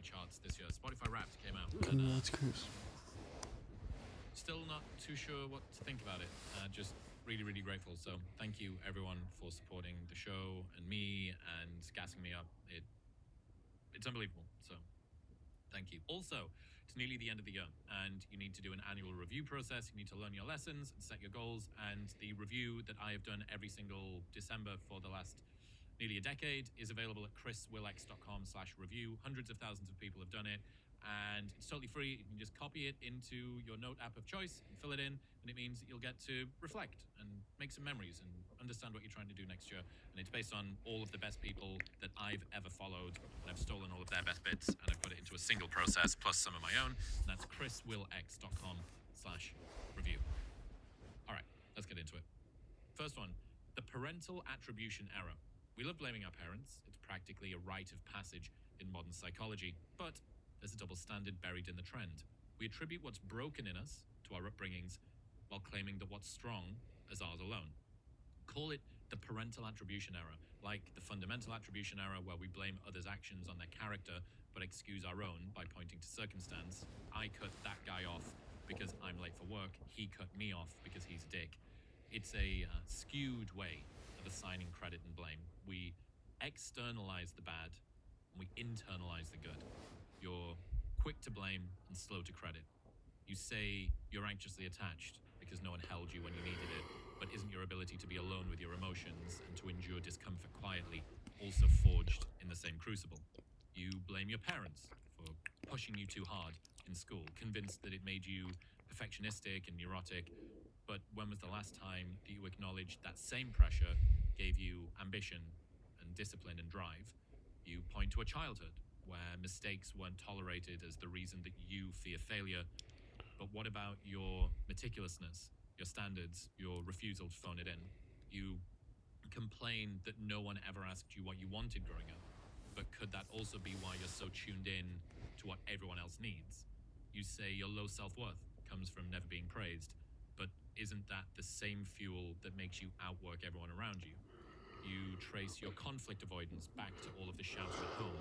charts this year. Spotify Wrapped came out. That's Chris. Still not too sure what to think about it. Just really, really grateful. So thank you everyone for supporting the show and me and gassing me up. It's unbelievable. So thank you. Also, it's nearly the end of the year and you need to do an annual review process. You need to learn your lessons and set your goals. And the review that I have done every single December for the last nearly a decade is available at chriswillx.com/review. Hundreds of thousands of people have done it. And it's totally free. You can just copy it into your note app of choice and fill it in, and it means that you'll get to reflect and make some memories and understand what you're trying to do next year. And it's based on all of the best people that I've ever followed, and I've stolen all of their best bits and I've put it into a single process plus some of my own, and that's chriswillx.com/review. All right, let's get into it. First one, the parental attribution error. We love blaming our parents. It's practically a rite of passage in modern psychology, but there's a double standard buried in the trend. We attribute what's broken in us to our upbringings while claiming that what's strong is ours alone. Call it the parental attribution error, like the fundamental attribution error where we blame others' actions on their character but excuse our own by pointing to circumstance. I cut that guy off because I'm late for work. He cut me off because he's a dick. It's a skewed way of assigning credit and blame. We externalize the bad and we internalize the good. You're quick to blame and slow to credit. You say you're anxiously attached because no one held you when you needed it, but isn't your ability to be alone with your emotions and to endure discomfort quietly also forged in the same crucible? You blame your parents for pushing you too hard in school, convinced that it made you perfectionistic and neurotic, but when was the last time that you acknowledged that same pressure gave you ambition and discipline and drive? You point to a childhood where mistakes weren't tolerated as the reason that you fear failure. But what about your meticulousness, your standards, your refusal to phone it in? You complain that no one ever asked you what you wanted growing up. But could that also be why you're so tuned in to what everyone else needs? You say your low self-worth comes from never being praised, but isn't that the same fuel that makes you outwork everyone around you? You trace your conflict avoidance back to all of the shouting at home,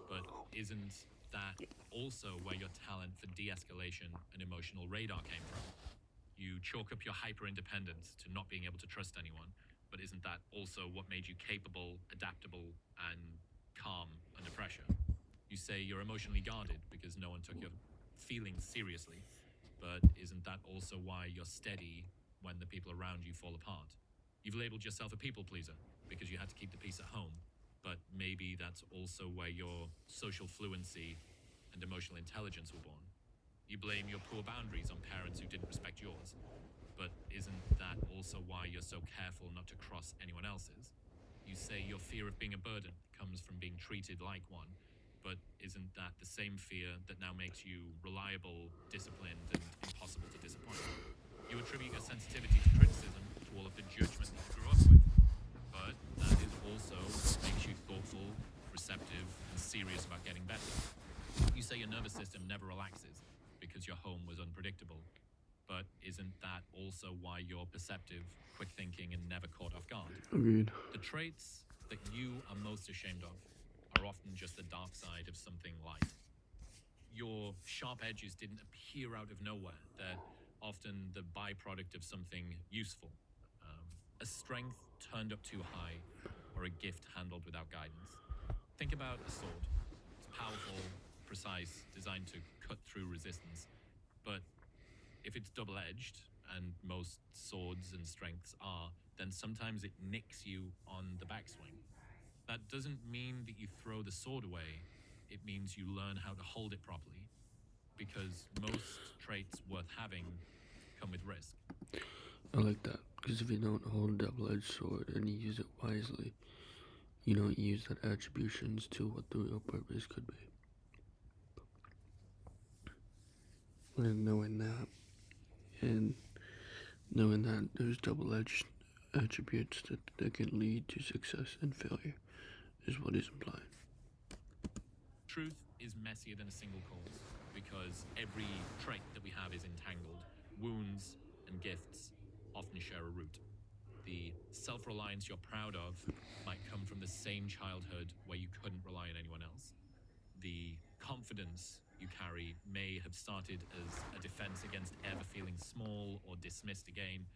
but isn't that also where your talent for de-escalation and emotional radar came from? You chalk up your hyper-independence to not being able to trust anyone, but isn't that also what made you capable, adaptable, and calm under pressure? You say you're emotionally guarded because no one took your feelings seriously, but isn't that also why you're steady when the people around you fall apart? You've labeled yourself a people pleaser because you had to keep the peace at home, but maybe that's also where your social fluency and emotional intelligence were born. You blame your poor boundaries on parents who didn't respect yours, but isn't that also why you're so careful not to cross anyone else's? You say your fear of being a burden comes from being treated like one, but isn't that the same fear that now makes you reliable, disciplined, and impossible to disappoint? You attribute your sensitivity to criticism to all of the judgment that you grew up with, but that is also what makes you thoughtful, receptive, and serious about getting better. You say your nervous system never relaxes because your home was unpredictable, but isn't that also why you're perceptive, quick thinking, and never caught off guard? Agreed. The traits that you are most ashamed of are often just the dark side of something light. Your sharp edges didn't appear out of nowhere. They're often the byproduct of something useful. A strength turned up too high, or a gift handled without guidance. Think about a sword. It's powerful, precise, designed to cut through resistance. But if it's double-edged, and most swords and strengths are, then sometimes it nicks you on the backswing. That doesn't mean that you throw the sword away. It means you learn how to hold it properly, because most traits worth having come with risk. I like that, because if you don't hold a double-edged sword and you use it wisely, you don't use that attributions to what the real purpose could be. And knowing that there's double-edged attributes that can lead to success and failure is what is implied. Truth is messier than a single cause, because every trait that we have is entangled. Wounds and gifts often share a root. The self-reliance you're proud of might come from the same childhood where you couldn't rely on anyone else. The confidence confidence you carry may have started as a defense against ever feeling small or dismissed again.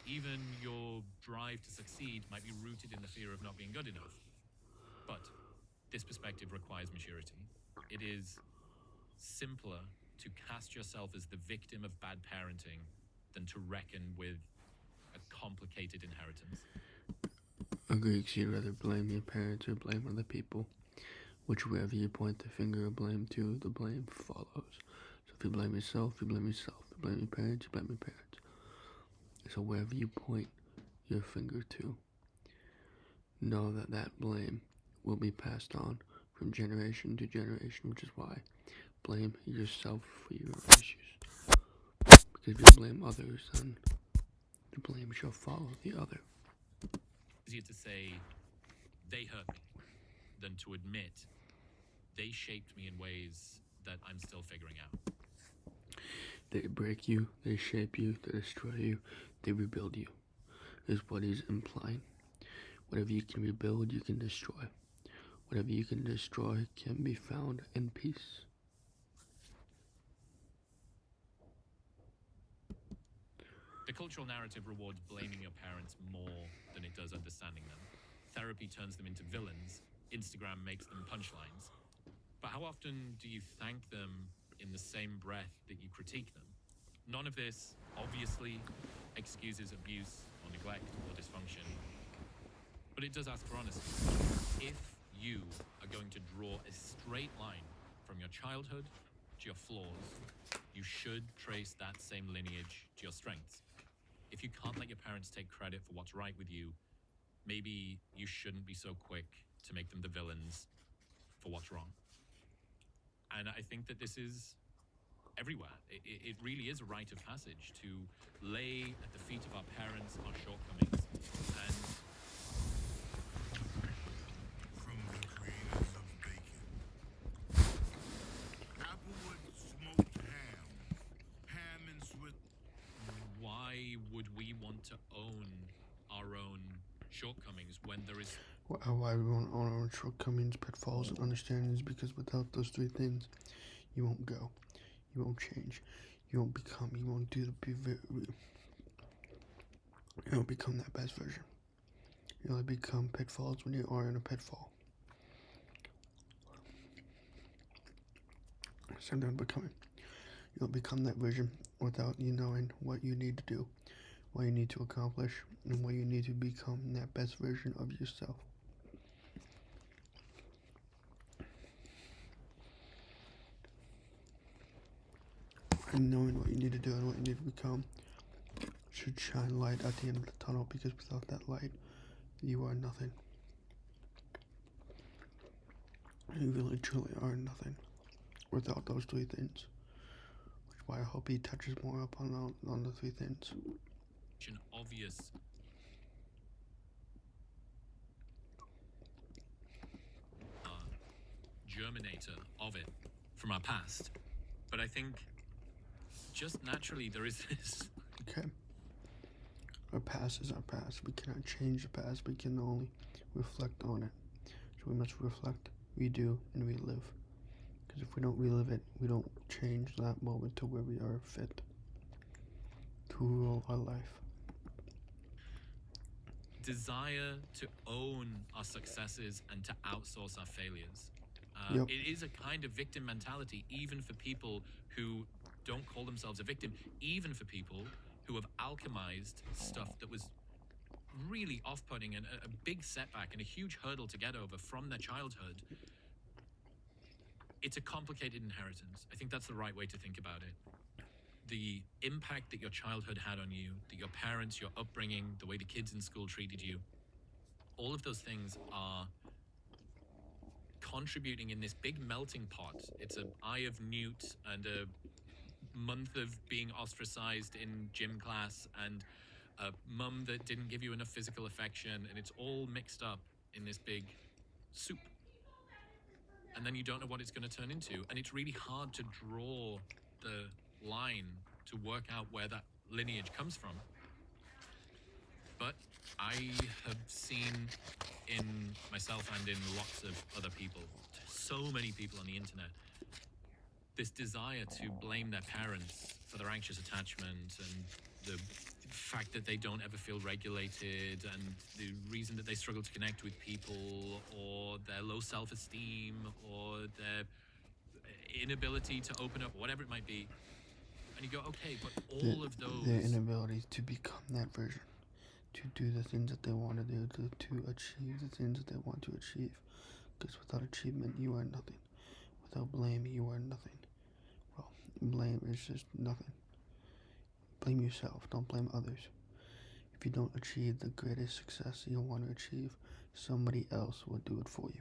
Even your drive to succeed might be rooted in the fear of not being good enough. But this perspective requires maturity. It is simpler to cast yourself as the victim of bad parenting than to reckon with a complicated inheritance. Agree, 'cause you'd rather blame your parents or blame other people. Whichever you point the finger of blame to, the blame follows. So if you blame yourself, you blame yourself. If you blame your parents, you blame your parents. So wherever you point your finger to, know that that blame will be passed on from generation to generation, which is why blame yourself for your issues. Because if you blame others, then the blame shall follow the other. It's easier to say they hurt me than to admit they shaped me in ways that I'm still figuring out. They break you, they shape you, they destroy you, they rebuild you, is what he's implying. Whatever you can rebuild, you can destroy. Whatever you can destroy can be found in peace. The cultural narrative rewards blaming your parents more than it does understanding them. Therapy turns them into villains. Instagram makes them punchlines. But how often do you thank them in the same breath that you critique them? None of this, obviously, excuses abuse or neglect or dysfunction. But it does ask for honesty. If you are going to draw a straight line from your childhood to your flaws, you should trace that same lineage to your strengths. If you can't let your parents take credit for what's right with you, maybe you shouldn't be so quick to make them the villains for what's wrong. And I think that this is everywhere. It really is a rite of passage to lay at the feet of our parents our shortcomings. And from the creators of bacon, applewood smoked ham and Swiss. why would we want to own our own shortcomings when there is Why we want our own shortcomings, pitfalls, and understandings? Because without those three things, you won't go, you won't change, you won't become, you won't become that best version. You only become pitfalls when you are in a pitfall. Same thing with becoming. You'll become that version without you knowing what you need to do, what you need to accomplish, and what you need to become that best version of yourself. And knowing what you need to do and what you need to become should shine light at the end of the tunnel, because without that light, you are nothing. You really truly are nothing without those three things. Which is why I hope he touches more up on the three things. an obvious germinator of it from our past. But I think just naturally there is this. Okay. Our past is our past. We cannot change the past. We can only reflect on it. So we must reflect, redo, and relive. Because if we don't relive it, we don't change that moment to where we are fit to rule our life. Desire to own our successes and to outsource our failures. Yep. It is a kind of victim mentality, even for people who don't call themselves a victim, even for people who have alchemized stuff that was really off-putting and a big setback and a huge hurdle to get over from their childhood. It's a complicated inheritance. I think that's the right way to think about it. The impact that your childhood had on you, that your parents, your upbringing, the way the kids in school treated you, all of those things are contributing in this big melting pot. It's an eye of newt and a month of being ostracized in gym class and a mum that didn't give you enough physical affection, and it's all mixed up in this big soup. And then you don't know what it's going to turn into, and it's really hard to draw the line to work out where that lineage comes from. But I have seen in myself and in lots of other people, so many people on the internet, this desire to blame their parents for their anxious attachment and the fact that they don't ever feel regulated and the reason that they struggle to connect with people or their low self-esteem or their inability to open up, whatever it might be. And you go, okay, but all of those... Their inability to become that version, to do the things that they want to do, to achieve the things that they want to achieve. Because without achievement, you are nothing. Without blame, you are nothing. Well, blame is just nothing. Blame yourself, don't blame others. If you don't achieve the greatest success you want to achieve, somebody else will do it for you.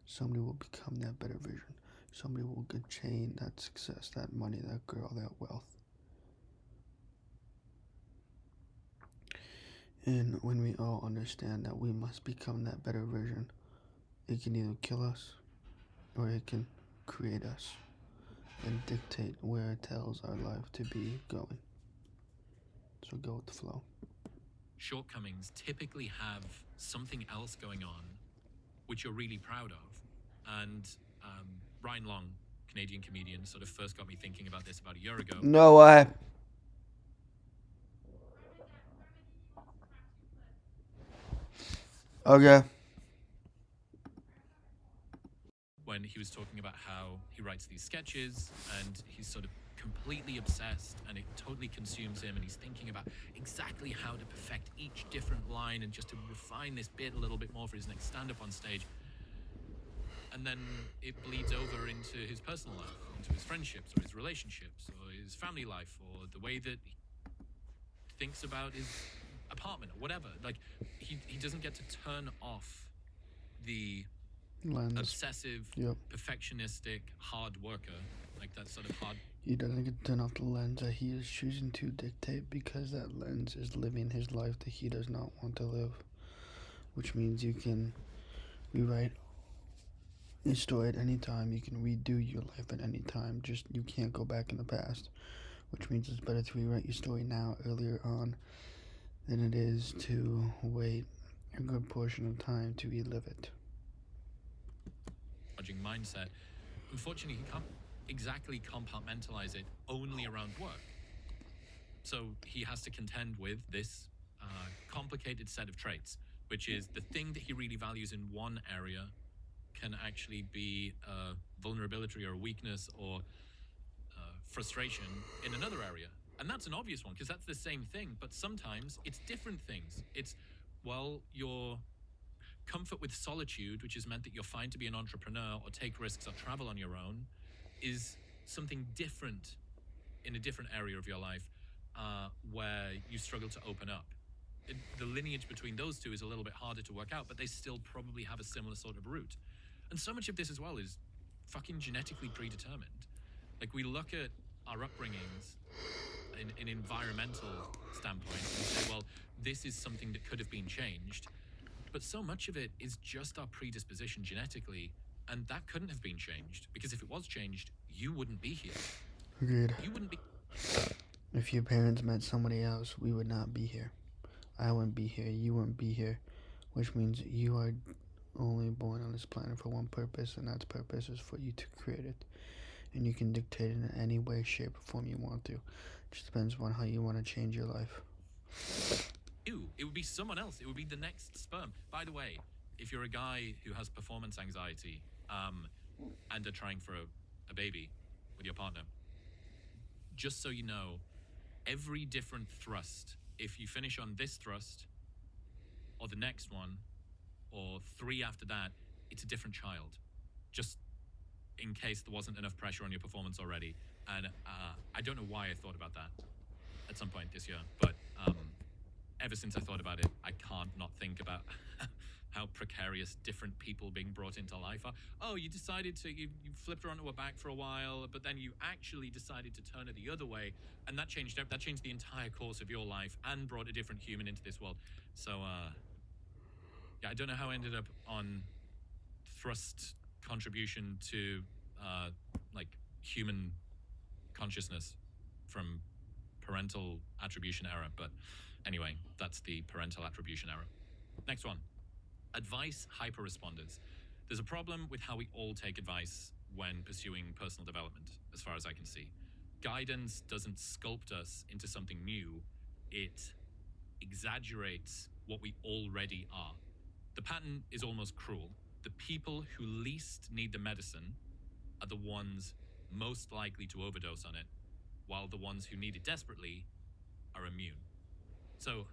Somebody will become that better version. Somebody will attain that success, that money, that girl, that wealth. And when we all understand that we must become that better version, it can either kill us or it can create us and dictate where it tells our life to be going. So go with the flow. Shortcomings typically have something else going on which you're really proud of. And Ryan Long, Canadian comedian, sort of first got me thinking about this about a year ago. No way. Okay. When he was talking about how he writes these sketches and he's sort of completely obsessed and it totally consumes him and he's thinking about exactly how to perfect each different line and just to refine this bit a little bit more for his next stand-up on stage. And then it bleeds over into his personal life, into his friendships or his relationships or his family life or the way that he thinks about his apartment or whatever. Like, he doesn't get to turn off the Lens. obsessive, Yep. perfectionistic, hard worker, like that sort of hard... He doesn't get to turn off the lens that he is choosing to dictate because that lens is living his life that he does not want to live. Which means you can rewrite your story at any time. You can redo your life at any time. Just you can't go back in the past. Which means it's better to rewrite your story now, earlier on, than it is to wait a good portion of time to relive it. mindset. Unfortunately, he can't exactly compartmentalize it only around work. So he has to contend with this complicated set of traits, which is the thing that he really values in one area can actually be a vulnerability or a weakness or frustration in another area. And that's an obvious one because that's the same thing, but sometimes it's different things. It's, well, your comfort with solitude, which has meant that you're fine to be an entrepreneur or take risks or travel on your own, is something different in a different area of your life where you struggle to open up. The lineage between those two is a little bit harder to work out, but they still probably have a similar sort of root. And so much of this as well is fucking genetically predetermined. Like, we look at our upbringings in an environmental standpoint and say, well, this is something that could have been changed. But so much of it is just our predisposition genetically, and that couldn't have been changed, because if it was changed, you wouldn't be here. Agreed. You wouldn't be... If your parents met somebody else, we would not be here. I wouldn't be here, you wouldn't be here, which means you are only born on this planet for one purpose, and that purpose is for you to create it. And you can dictate it in any way, shape, or form you want to. It just depends on how you want to change your life. It would be someone else. It would be the next sperm. By the way, if you're a guy who has performance anxiety and are trying for a baby with your partner, just so you know, every different thrust, if you finish on this thrust or the next one or 3 after that, it's a different child. Just in case there wasn't enough pressure on your performance already. And I don't know why I thought about that at some point this year, but ever since I thought about it, I can't not think about how precarious different people being brought into life are. Oh, you decided to, you flipped her onto her back for a while, but then you actually decided to turn her the other way, and that changed the entire course of your life and brought a different human into this world. So, yeah, I don't know how I ended up on thrust contribution to, like, human consciousness from parental attribution error, but anyway, that's the parental attribution error. Next one. Advice hyper-responders. There's a problem with how we all take advice when pursuing personal development, as far as I can see. Guidance doesn't sculpt us into something new, it exaggerates what we already are. The pattern is almost cruel. The people who least need the medicine are the ones most likely to overdose on it, while the ones who need it desperately are immune. So,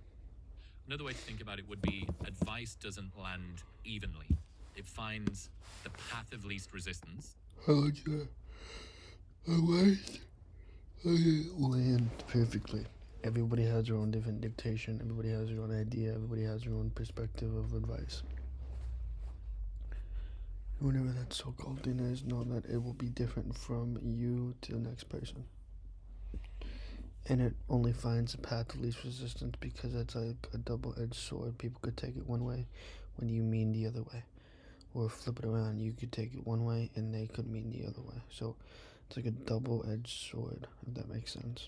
another way to think about it would be advice doesn't land evenly. It finds the path of least resistance. Advice land perfectly. Everybody has their own different dictation. Everybody has their own idea. Everybody has their own perspective of advice. Whatever that so-called thing is, know that it will be different from you to the next person. And it only finds the path of least resistance because it's like a double-edged sword. People could take it one way when you mean the other way. Or flip it around, you could take it one way and they could mean the other way. So it's like a double-edged sword, if that makes sense.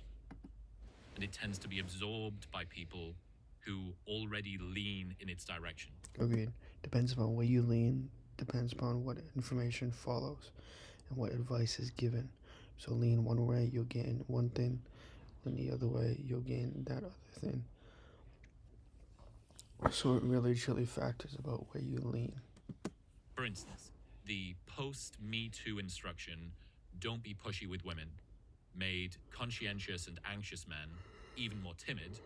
And it tends to be absorbed by people who already lean in its direction. Agreed. Depends upon where you lean, depends upon what information follows and what advice is given. So lean one way, you'll gain one thing, then the other way, you'll gain that other thing. So it really truly factors about where you lean. For instance, the post-Me Too instruction, "Don't be pushy with women," made conscientious and anxious men even more timid,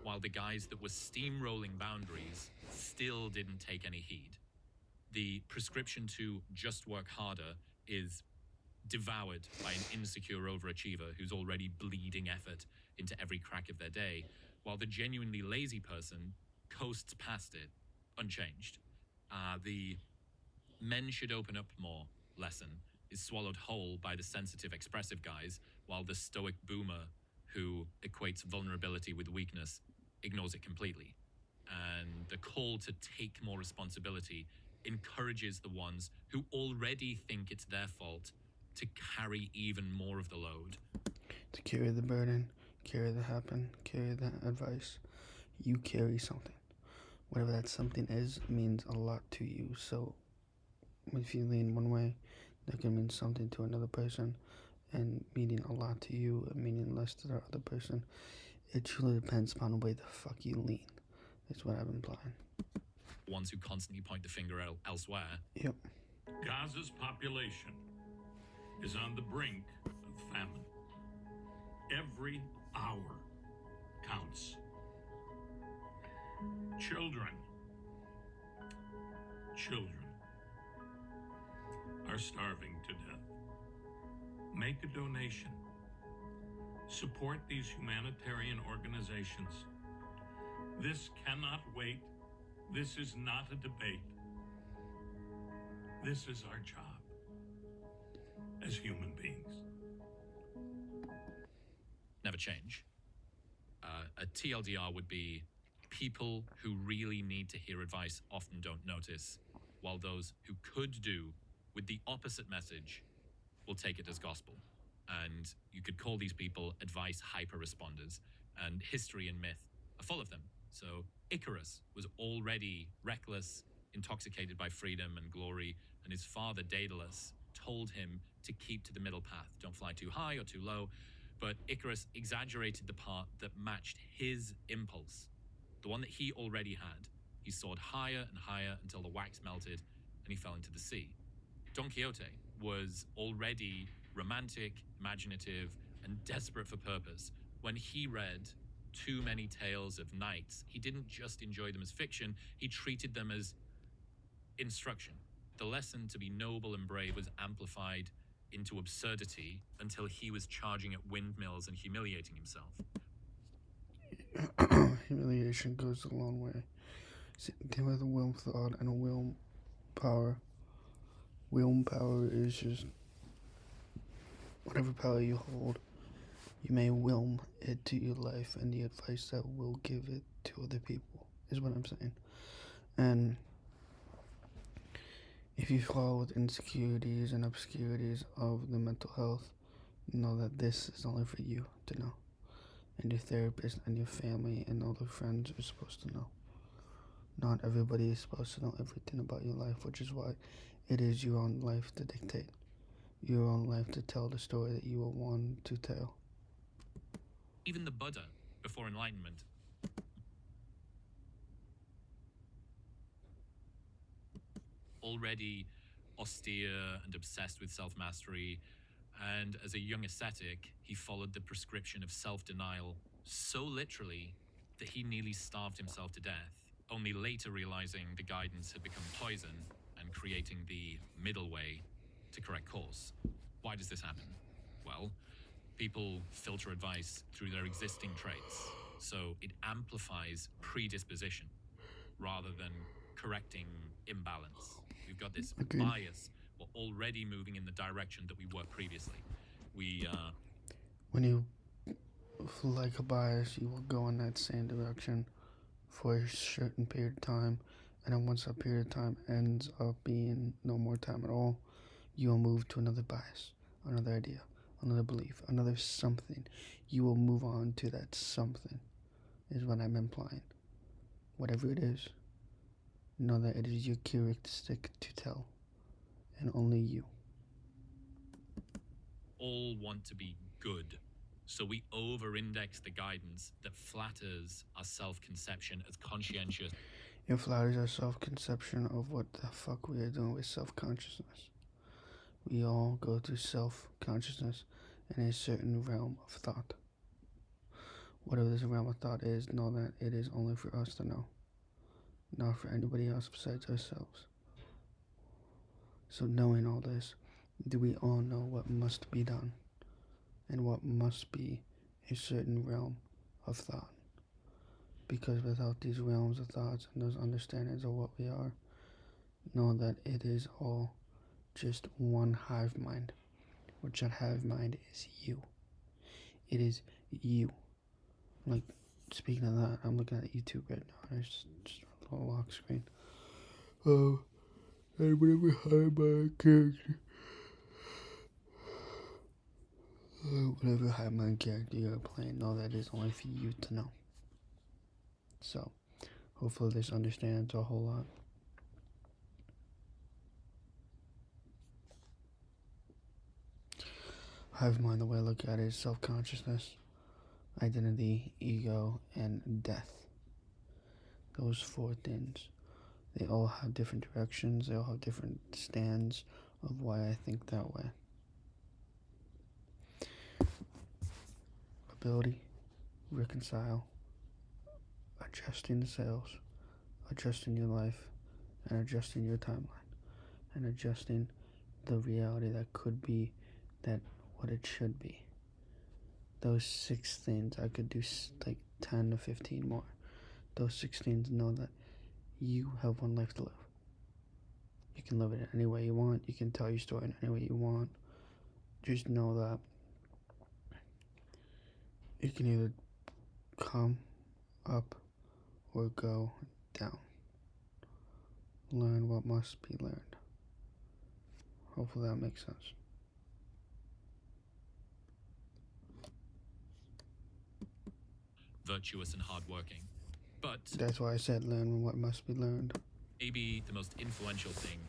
while the guys that were steamrolling boundaries still didn't take any heed. The prescription to just work harder is devoured by an insecure overachiever who's already bleeding effort into every crack of their day, while the genuinely lazy person coasts past it unchanged. The "men should open up more" lesson is swallowed whole by the sensitive, expressive guys, while the stoic boomer who equates vulnerability with weakness ignores it completely. And the call to take more responsibility encourages the ones who already think it's their fault to carry even more of the load. To carry the burden, carry the happen, carry the advice. You carry something. Whatever that something is means a lot to you. So if you lean one way, that can mean something to another person and meaning a lot to you and meaning less to the other person. It truly depends upon the way the fuck you lean. That's what I'm implying. Ones who constantly point the finger elsewhere. Yep. Gaza's population is on the brink of famine. Every hour counts. Children are starving to death. Make a donation. Support these humanitarian organizations. This cannot wait. This is not a debate. This is our job as human beings. Never change. A TLDR would be: people who really need to hear advice often don't notice, while those who could do with the opposite message will take it as gospel. And you could call these people advice hyper-responders, and history and myth are full of them. So Icarus was already reckless, intoxicated by freedom and glory, and his father Daedalus told him to keep to the middle path. Don't fly too high or too low. But Icarus exaggerated the part that matched his impulse, the one that he already had. He soared higher and higher until the wax melted and he fell into the sea. Don Quixote was already romantic, imaginative, and desperate for purpose. When he read too many tales of knights, he didn't just enjoy them as fiction, he treated them as instruction. The lesson to be noble and brave was amplified into absurdity until he was charging at windmills and humiliating himself. Humiliation goes a long way. Same with a will thought and a will power. Will power is just whatever power you hold, you may will it to your life, and the advice that will give it to other people is what I'm saying. And if you fall with insecurities and obscurities of the mental health, know that this is only for you to know, and your therapist and your family and all the friends are supposed to know. Not everybody is supposed to know everything about your life, which is why it is your own life to dictate. your own life to tell the story that you will want to tell. Even the Buddha, before enlightenment, already austere and obsessed with self-mastery, and as a young ascetic, he followed the prescription of self-denial so literally that he nearly starved himself to death, only later realizing the guidance had become poison and creating the middle way to correct course. Why does this happen? Well, people filter advice through their existing traits, so it amplifies predisposition rather than correcting imbalance. We've got this Agreed. bias. We're already moving in the direction that we were previously. When you like a bias, you will go in that same direction for a certain period of time, and then once that period of time ends up being no more time at all, you will move to another bias, another idea, another belief, another something. You will move on to that something, is what I'm implying. Whatever it is, know that it is your characteristic to tell, and only you. All want to be good, so we over-index the guidance that flatters our self-conception as conscientious. It flatters our self-conception of what the fuck we are doing with self-consciousness. We all go through self-consciousness in a certain realm of thought. Whatever this realm of thought is, know that it is only for us to know, not for anybody else besides ourselves. So knowing all this, do we all know what must be done and what must be a certain realm of thought? Because without these realms of thoughts and those understandings of what we are, know that it is all just one hive mind, which that hive mind is you. It is you. Like, speaking of that, I'm looking at YouTube right now. It's just a little lock screen. And whatever hive mind character, whatever hive mind character you're playing, know that is only for you to know. So, hopefully this understands a whole lot. Hive mind, the way I look at it, is self-consciousness, identity, ego, and death. Those four things. They all have different directions. They all have different stands of why I think that way. Ability, reconcile, adjusting the sails, adjusting your life, and adjusting your timeline, and adjusting the reality that could be that what it should be. Those 6 things, I could do like 10 to 15 more. Those 6 things, know that you have one life to live. You can live it any way you want. You can tell your story in any way you want. Just know that it can either come up or go down. Learn what must be learned. Hopefully that makes sense. Virtuous and hardworking. But That's why I said learn what must be learned. maybe the most influential thing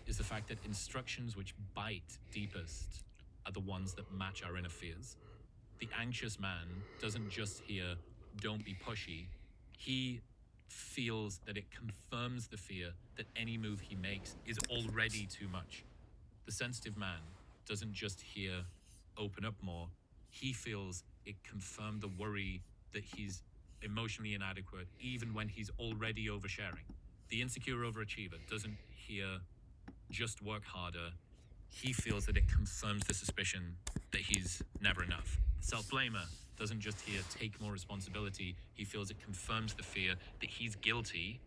is the fact that instructions which bite deepest are the ones that match our inner fears. The anxious man doesn't just hear, "Don't be pushy." He feels that it confirms the fear that any move he makes is already too much. The sensitive man doesn't just hear, "Open up more." He feels it confirmed the worry that he's emotionally inadequate even when he's already oversharing. The insecure overachiever doesn't hear, "Just work harder." He feels that it confirms the suspicion that he's never enough. Self-blamer doesn't just hear, "Take more responsibility." He feels it confirms the fear that he's guilty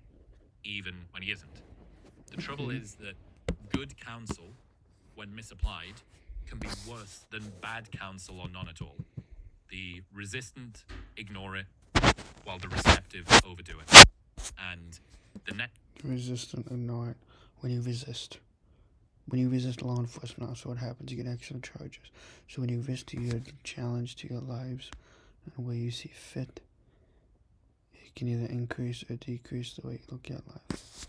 even when he isn't. The trouble is that good counsel, when misapplied, can be worse than bad counsel or none at all. The resistant ignore it, while the receptive overdo it. And the net Resistant, ignore it. When you resist law enforcement officer, what happens? You get extra charges. So when you risk to your challenge to your lives and the way you see fit, it can either increase or decrease the way you look at life.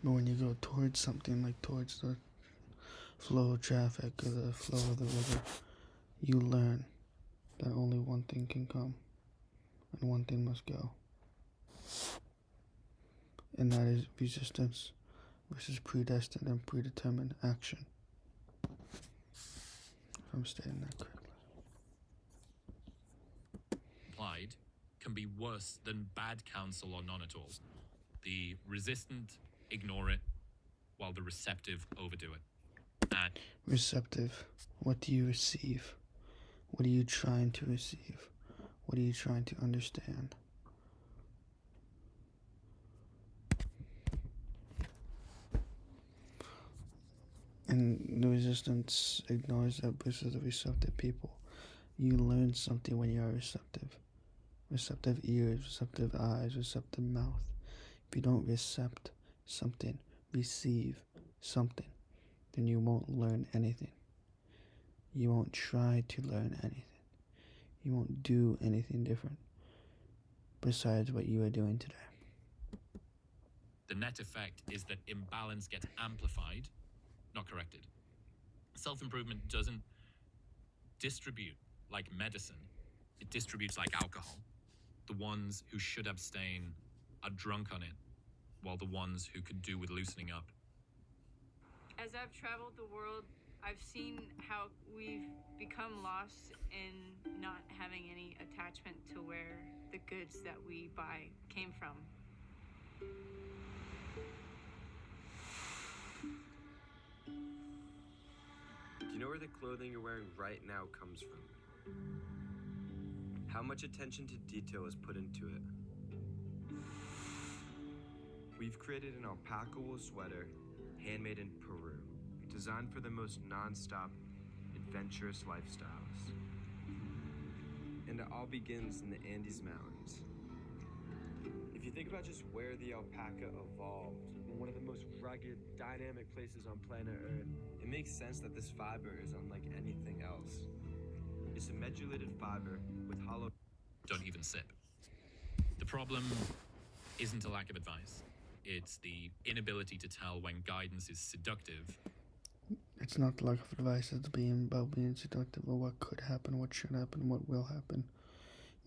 But when you go towards something, like towards the flow of traffic or the flow of the river, you learn that only one thing can come and one thing must go. And that is resistance versus predestined and predetermined action. If I'm stating that correctly. Applied can be worse than bad counsel or none at all. The resistant ignore it, while the receptive overdo it. And Receptive. What do you receive? What are you trying to receive? What are you trying to understand? And the resistance ignores that versus the receptive people. You learn something when you are receptive. Receptive ears, receptive eyes, receptive mouth. If you don't recept something, receive something, then you won't learn anything. You won't try to learn anything. You won't do anything different besides what you are doing today. the net effect is that imbalance gets amplified, not corrected. Self-improvement doesn't distribute like medicine. It distributes like alcohol. The ones who should abstain are drunk on it, while the ones who could do with loosening up. As I've traveled the world, I've seen how we've become lost in not having any attachment to where the goods that we buy came from. Do you know where the clothing you're wearing right now comes from? How much attention to detail is put into it? We've created an alpaca wool sweater, handmade in Peru, designed for the most non-stop, adventurous lifestyles. And it all begins in the Andes Mountains. If you think about just where the alpaca evolved, one of the most rugged, dynamic places on planet Earth, it makes sense that this fiber is unlike anything else. It's a modulated fiber with hollow... Don't even sip. The problem isn't a lack of advice. It's the inability to tell when guidance is seductive. It's not lack of advice, it's about being seductive or what could happen, what should happen, what will happen.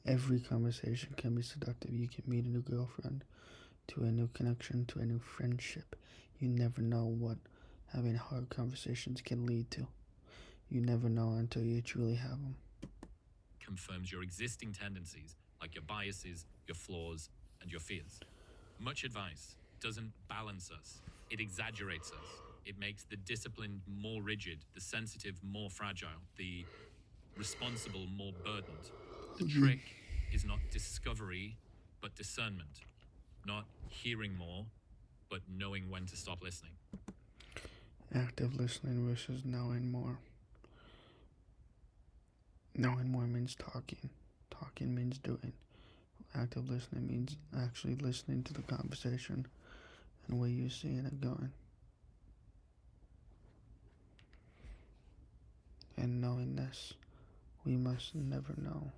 Every conversation can be seductive. You can meet a new girlfriend, to a new connection, to a new friendship. You never know what having hard conversations can lead to. You never know until you truly have them. Confirms your existing tendencies, like your biases, your flaws, and your fears. Much advice doesn't balance us. It exaggerates us. It makes the disciplined more rigid, the sensitive more fragile, the responsible more burdened. The trick is not discovery, but discernment. Not hearing more, but knowing when to stop listening. Active listening versus knowing more. Knowing more means talking. Talking means doing. Active listening means actually listening to the conversation and where you're seeing it going. And knowing this, we must never know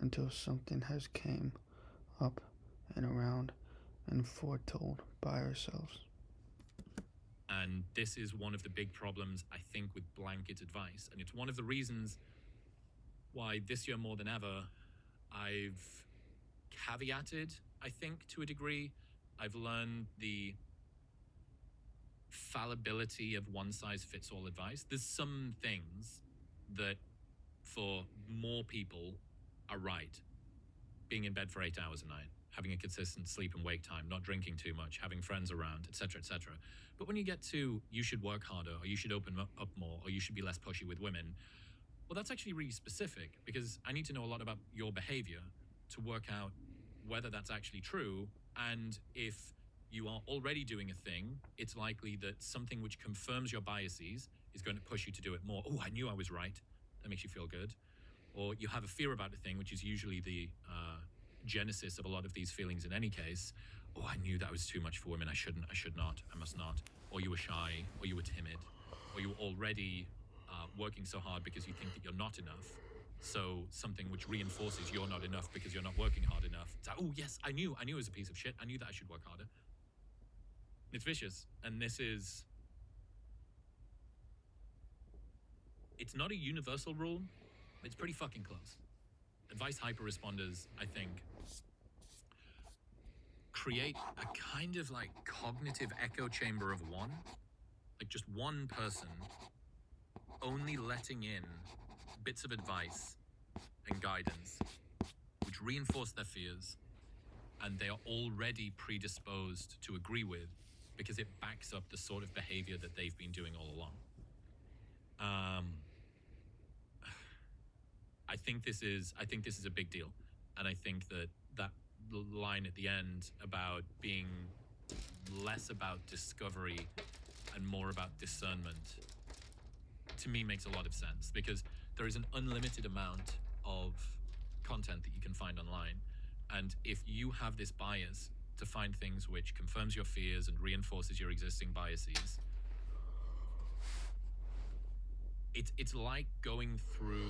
until something has came up and around and foretold by ourselves. And this is one of the big problems, I think, with blanket advice. And it's one of the reasons why this year more than ever, I've caveated, I think, to a degree. I've learned the fallibility of one-size-fits-all advice. There's some things that, for more people, are right. Being in bed for 8 hours a night, having a consistent sleep and wake time, not drinking too much, having friends around, etc., etc. But when you get to, you should work harder, or you should open up more, or you should be less pushy with women, well, that's actually really specific, because I need to know a lot about your behavior to work out whether that's actually true. And if you are already doing a thing, it's likely that something which confirms your biases is going to push you to do it more. Oh, I knew I was right. That makes you feel good. Or you have a fear about a thing, which is usually the genesis of a lot of these feelings in any case. Oh, I knew that was too much for women. I should not, I must not. Or you were shy, or you were timid, or you were already working so hard because you think that you're not enough. So something which reinforces you're not enough because you're not working hard enough. It's like, oh yes, I knew it was a piece of shit. I knew that I should work harder. It's vicious, and this is... It's not a universal rule, but it's pretty fucking close. Advice hyper-responders, I think, create a kind of like cognitive echo chamber of one. Like just one person only letting in bits of advice and guidance which reinforce their fears and they are already predisposed to agree with because it backs up the sort of behavior that they've been doing all along. I think this is a big deal, and I think that line at the end about being less about discovery and more about discernment, to me makes a lot of sense, because there is an unlimited amount of content that you can find online, and if you have this bias to find things which confirms your fears and reinforces your existing biases, it's like going through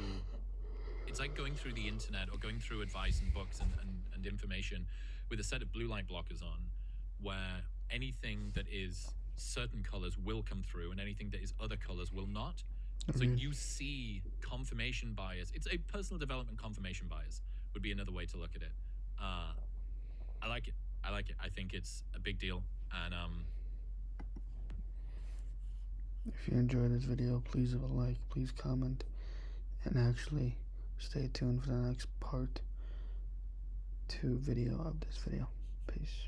the internet or going through advice and books and information with a set of blue light blockers on, where anything that is certain colors will come through and anything that is other colors will not. So you see confirmation bias. It's a personal development confirmation bias would be another way to look at it. I like it. I think it's a big deal. And if you enjoyed this video, please leave a like, please comment, and actually stay tuned for the next part 2 video of this video. Peace.